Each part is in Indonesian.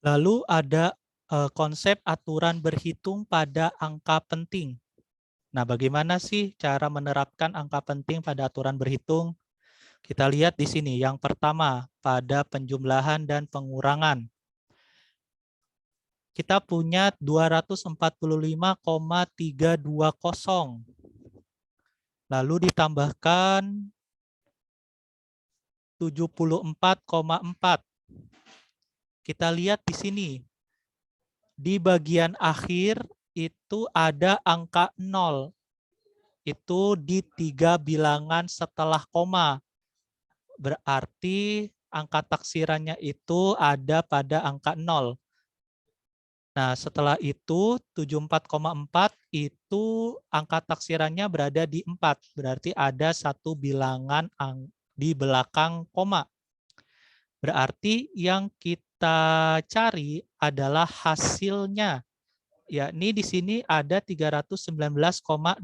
Lalu ada konsep aturan berhitung pada angka penting. Nah, bagaimana sih cara menerapkan angka penting pada aturan berhitung? Kita lihat di sini. Yang pertama, pada penjumlahan dan pengurangan. Kita punya 245,320. Lalu ditambahkan 74,4. Kita lihat di sini. Di bagian akhir itu ada angka 0. Itu di 3 bilangan setelah koma. Berarti angka taksirannya itu ada pada angka 0. Nah, setelah itu 74,4 itu angka taksirannya berada di 4. Berarti ada satu bilangan di belakang koma. Berarti yang kita cari adalah hasilnya. Yakni di sini ada 319,620.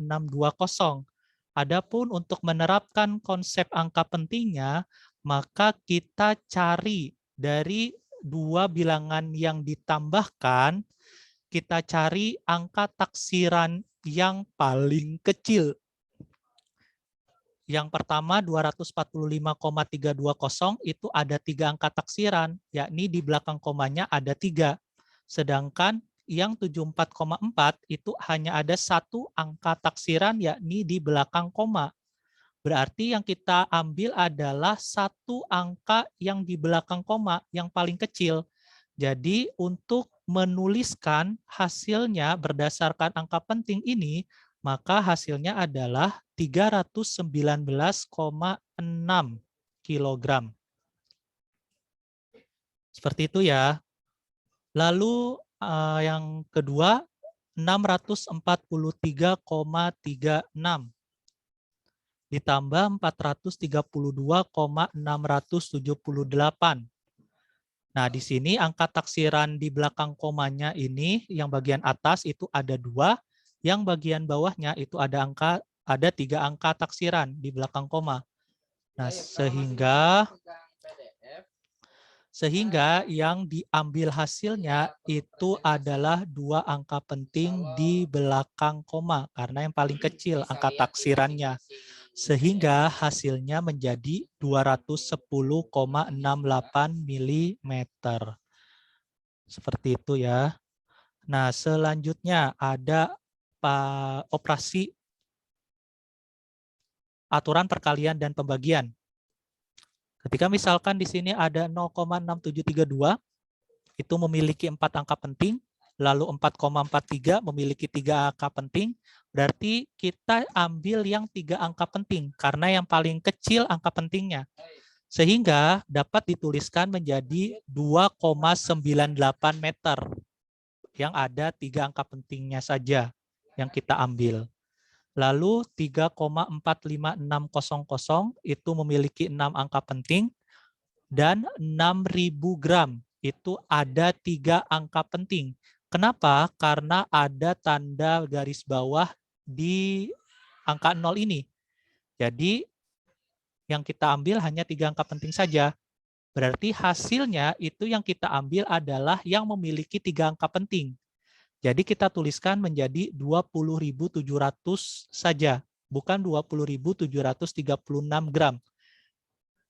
Adapun untuk menerapkan konsep angka pentingnya, maka kita cari dari dua bilangan yang ditambahkan, kita cari angka taksiran yang paling kecil. Yang pertama 245,320 itu ada 3 angka taksiran, yakni di belakang komanya ada 3. Sedangkan yang 74,4 itu hanya ada 1 angka taksiran, yakni di belakang koma. Berarti yang kita ambil adalah 1 angka yang di belakang koma, yang paling kecil. Jadi untuk menuliskan hasilnya berdasarkan angka penting ini, maka hasilnya adalah 319,6 kilogram. Seperti itu ya. Lalu yang kedua 643,36 ditambah 432,678. Nah, di sini angka taksiran di belakang komanya ini yang bagian atas itu ada 2, yang bagian bawahnya itu ada 3 angka taksiran di belakang koma. Nah, sehingga yang diambil hasilnya itu adalah 2 angka penting di belakang koma, karena yang paling kecil angka taksirannya. Sehingga hasilnya menjadi 210,68 mm. Seperti itu ya. Nah, selanjutnya ada operasi aturan perkalian dan pembagian. Ketika misalkan di sini ada 0,6732, itu memiliki 4 angka penting, lalu 4,43 memiliki 3 angka penting, berarti kita ambil yang 3 angka penting, karena yang paling kecil angka pentingnya. Sehingga dapat dituliskan menjadi 2,98 meter, yang ada 3 angka pentingnya saja yang kita ambil. Lalu 3,45600 itu memiliki 6 angka penting, dan 6.000 gram itu ada 3 angka penting. Kenapa? Karena ada tanda garis bawah di angka 0 ini. Jadi yang kita ambil hanya 3 angka penting saja. Berarti hasilnya itu yang kita ambil adalah yang memiliki 3 angka penting. Jadi kita tuliskan menjadi 20.700 saja, bukan 20.736 gram.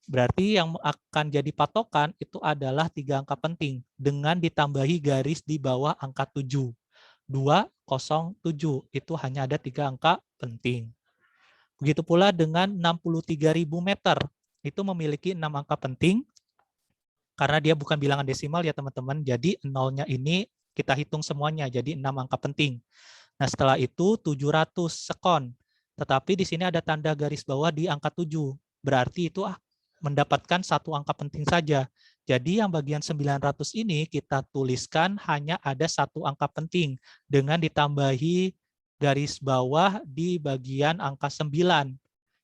Berarti yang akan jadi patokan itu adalah 3 angka penting dengan ditambahi garis di bawah angka 7. 207 itu hanya ada 3 angka penting. Begitu pula dengan 63.000 meter. Itu memiliki 6 angka penting karena dia bukan bilangan desimal ya teman-teman. Jadi nolnya ini kita hitung semuanya jadi 6 angka penting. Nah, setelah itu 700 sekon. Tetapi di sini ada tanda garis bawah di angka 7. Berarti itu mendapatkan 1 angka penting saja. Jadi yang bagian 900 ini kita tuliskan hanya ada 1 angka penting dengan ditambahi garis bawah di bagian angka 9.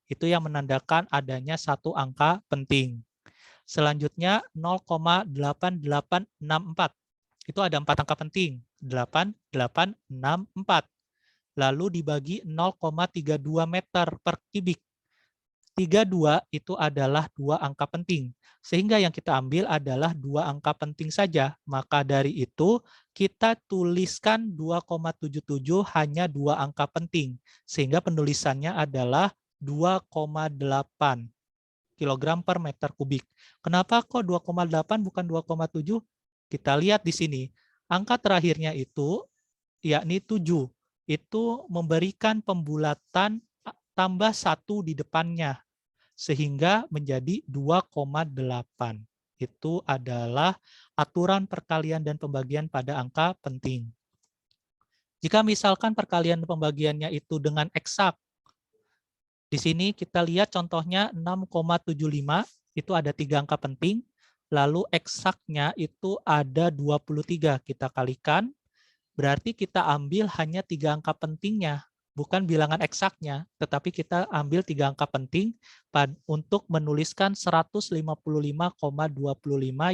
Itu yang menandakan adanya 1 angka penting. Selanjutnya 0,8864. Itu ada 4 angka penting, 8864. Lalu dibagi 0,32 meter per kubik. 32 itu adalah 2 angka penting. Sehingga yang kita ambil adalah 2 angka penting saja. Maka dari itu kita tuliskan 2,77 hanya 2 angka penting. Sehingga penulisannya adalah 2,8 kilogram per meter kubik. Kenapa kok 2,8 bukan 2,7? Kita lihat di sini. Angka terakhirnya itu yakni 7. Itu memberikan pembulatan tambah 1 di depannya. Sehingga menjadi 2,8. Itu adalah aturan perkalian dan pembagian pada angka penting. Jika misalkan perkalian dan pembagiannya itu dengan eksak, di sini kita lihat contohnya 6,75, itu ada 3 angka penting, lalu eksaknya itu ada 23, kita kalikan, berarti kita ambil hanya 3 angka pentingnya, bukan bilangan eksaknya, tetapi kita ambil 3 angka penting untuk menuliskan 155,25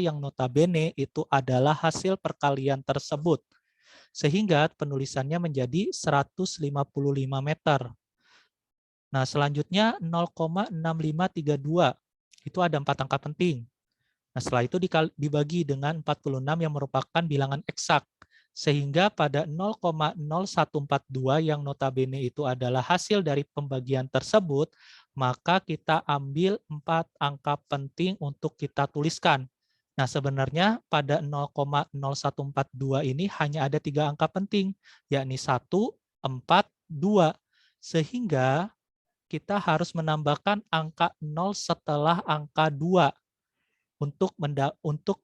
yang notabene itu adalah hasil perkalian tersebut. Sehingga penulisannya menjadi 155 meter. Nah, selanjutnya 0,6532, itu ada 4 angka penting. Nah, setelah itu dibagi dengan 46 yang merupakan bilangan eksak. Sehingga pada 0,0142 yang notabene itu adalah hasil dari pembagian tersebut, maka kita ambil 4 angka penting untuk kita tuliskan. Nah, sebenarnya pada 0,0142 ini hanya ada 3 angka penting, yakni 1, 4, 2. Sehingga kita harus menambahkan angka 0 setelah angka 2 untuk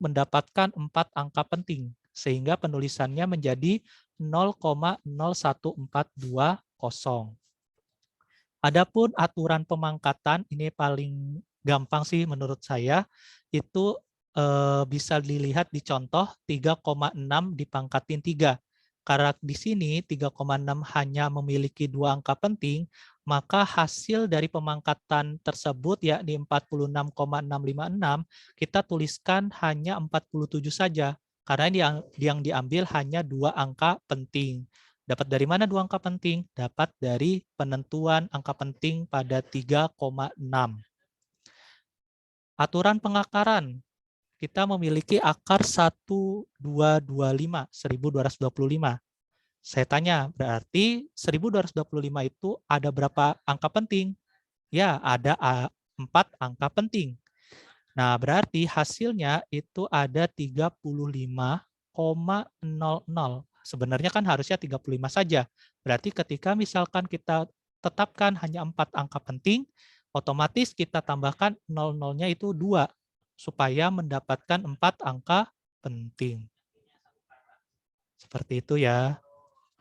mendapatkan 4 angka penting, sehingga penulisannya menjadi 0,01420. Adapun aturan pemangkatan, ini paling gampang sih menurut saya, itu bisa dilihat di contoh 3,6 dipangkatin 3. Karena di sini 3,6 hanya memiliki 2 angka penting, maka hasil dari pemangkatan tersebut yakni 46,656 kita tuliskan hanya 47 saja, karena yang diambil hanya 2 angka penting. Dapat dari mana 2 angka penting? Dapat dari penentuan angka penting pada 3,6. Aturan pengakaran. Kita memiliki akar 1225, 1225. Saya tanya, berarti 1225 itu ada berapa angka penting? Ya, ada 4 angka penting. Nah, berarti hasilnya itu ada 35,00. Sebenarnya kan harusnya 35 saja. Berarti ketika misalkan kita tetapkan hanya 4 angka penting, otomatis kita tambahkan 00-nya itu 2, supaya mendapatkan 4 angka penting. Seperti itu ya.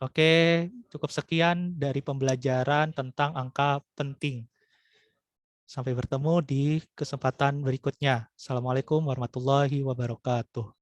Oke, cukup sekian dari pembelajaran tentang angka penting. Sampai bertemu di kesempatan berikutnya. Assalamualaikum warahmatullahi wabarakatuh.